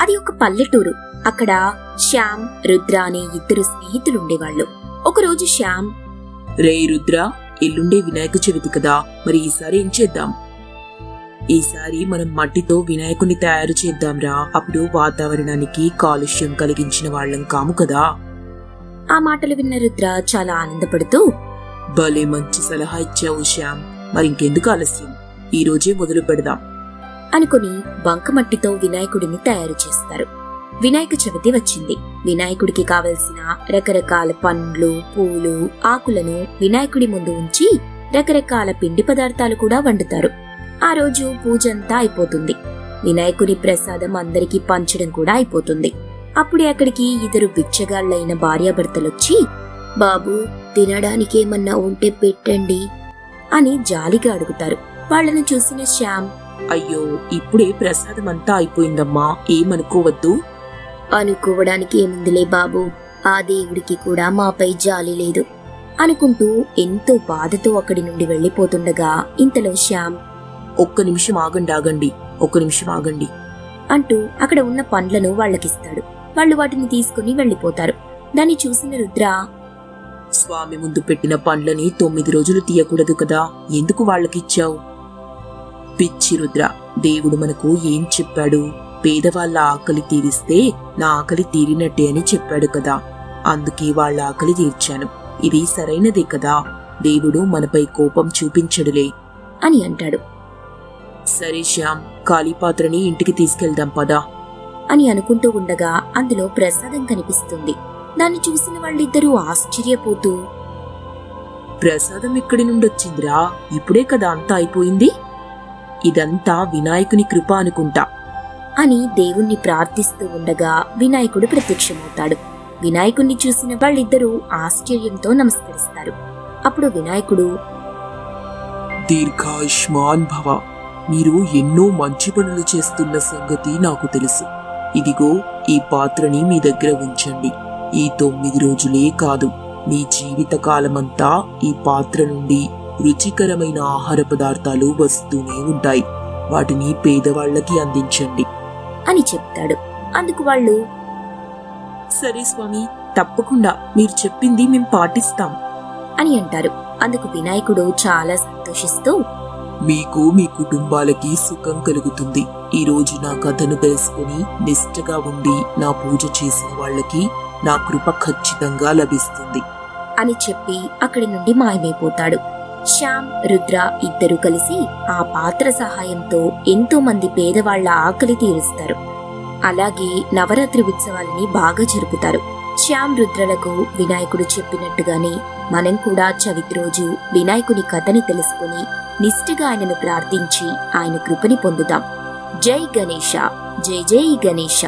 అది ఒక పల్లెటూరు. అక్కడ శ్యామ్, రుద్ర అనే ఇద్దరు స్నేహితులుండేవాళ్లు. ఒకరోజు శ్యామ్, రే రుద్ర, ఎల్లుండే వినాయక చవితి కదా, మరి ఈసారి ఏం చేద్దాం? ఈసారి మనం మట్టితో వినాయకుని తయారు చేద్దాంరా. అప్పుడు వాతావరణానికి కాలుష్యం కలిగించిన వాళ్ళం కాము కదా. ఆ మాటలు విన్న రుద్ర చాలా ఆనందపడుతూ, భలే మంచి సలహా ఇచ్చావు శ్యామ్. మరింకెందుకు ఆలస్యం, ఈ రోజే మొదలు పెడదాం అనుకుని బంకమట్టితో వినాయకుడిని తయారు చేస్తారు. వినాయక చవితి వచ్చింది. వినాయకుడికి కావలసిన రకరకాల పండ్లు, పూలు, ఆకులను వినాయకుడి ముందు ఉంచి రకరకాల పిండి పదార్థాలు కూడా వండుతారు. ఆ రోజు పూజంతా అయిపోతుంది. వినాయకుడి ప్రసాదం అందరికీ పంచడం కూడా అయిపోతుంది. అప్పుడే అక్కడికి ఇద్దరు బిచ్చగాళ్లైన భార్యాభర్తలొచ్చి, బాబూ, తినడానికేమన్నా ఉంటే పెట్టండి అని జాలిగా అడుగుతారు. వాళ్లను చూసిన శ్యామ్, అయ్యో, ఇప్పుడే ప్రసాదం అంతా అయిపోయిందమ్మా, ఏమనుకోవద్దు. అనుకోవడానికి ఏముందిలే బాబు, ఆ దేవుడికి కూడా మాపై జాలి లేదు అనుకుంటూ ఎంతో బాధతో అక్కడి నుండి వెళ్లిపోతుండగా ఇంతలో శ్యామ్, ఒక్క నిమిషం ఆగండి అంటూ అక్కడ ఉన్న పండ్లను వాళ్లకిస్తాడు. వాళ్లు వాటిని తీసుకుని వెళ్లిపోతారు. దాన్ని చూసిన రుద్ర, స్వామి ముందు పెట్టిన పండ్లని 9 రోజులు తీయకూడదు కదా, ఎందుకు వాళ్ళకిచ్చావు? పిచ్చి రుద్ర, దేవుడు మనకు ఏం చెప్పాడు? పేదవాళ్ల ఆకలి తీరిస్తే నా ఆకలి తీరినట్టే అని చెప్పాడు కదా, అందుకే వాళ్ల ఆకలి తీర్చాను. ఇది సరైనదే కదా, దేవుడు మనపై కోపం చూపించడులే అని అంటాడు. సరే శ్యామ్, ఖాళీ పాత్రని ఇంటికి తీసుకెళ్దాం పదా అని అనుకుంటూ ఉండగా అందులో ప్రసాదం కనిపిస్తుంది. దాన్ని చూసిన వాళ్ళిద్దరూ ఆశ్చర్యపోతూ, ప్రసాదం ఎక్కడి నుండొచ్చిందిరా? ఇప్పుడే కదా అంతా అయిపోయింది. ఇదంతా వినాయకుని కృప అనుకుంటా అని దేవుణ్ణి ప్రార్థిస్తూ ఉండగా వినాయకుడు ప్రత్యక్షమవుతాడు. వినాయకుణ్ణి చూసిన వాళ్ళిద్దరూ ఆశ్చర్యంతో నమస్కరిస్తారు. అప్పుడు వినాయకుడు, దీర్ఘాయుష్మాన్ భవ, మీరు ఎన్నో మంచి పనులు చేస్తున్న సంగతి నాకు తెలుసు. ఇదిగో ఈ పాత్రని మీ దగ్గర ఉంచండి. ఈ 9 రోజులే కాదు, మీ జీవితకాలమంతా ఈ పాత్ర నుండి రుచికరమైన ఆహార పదార్థాలు వస్తూనే ఉంటాయి. వాటిని పేదవాళ్లకి అందించండి అని చెప్తాడు. అందుకు వాళ్ళు, సరే స్వామి, తప్పకుండా మీరు చెప్పింది మేం పాటిస్తాం అని అంటారు. అందుకు వినాయకుడు చాలా సంతోషిస్తూ, మీకు మీ కుటుంబాలకి సుఖం కలుగుతుంది. ఈ రోజు నా కథను తెలుసుకుని నిష్ఠగా ఉండి నా పూజ చేసిన వాళ్ళకి నా కృప ఖచ్చితంగా లభిస్తుంది అని చెప్పి అక్కడి నుండి మాయమైపోతాడు. శ్యామ్, రుద్ర ఇద్దరు కలిసి ఆ పాత్ర సహాయంతో ఎంతో మంది పేదవాళ్ల ఆకలి తీరుస్తారు. అలాగే నవరాత్రి ఉత్సవాలని బాగా జరుపుతారు. శ్యామ్, రుద్రలకు వినాయకుడు చెప్పినట్టుగానే మనం కూడా చవితి రోజు వినాయకుని కథని తెలుసుకుని నిష్ఠగా ఆయనను ప్రార్థించి ఆయన కృపని పొందుతాం. జై గణేశ, జై జై గణేశ.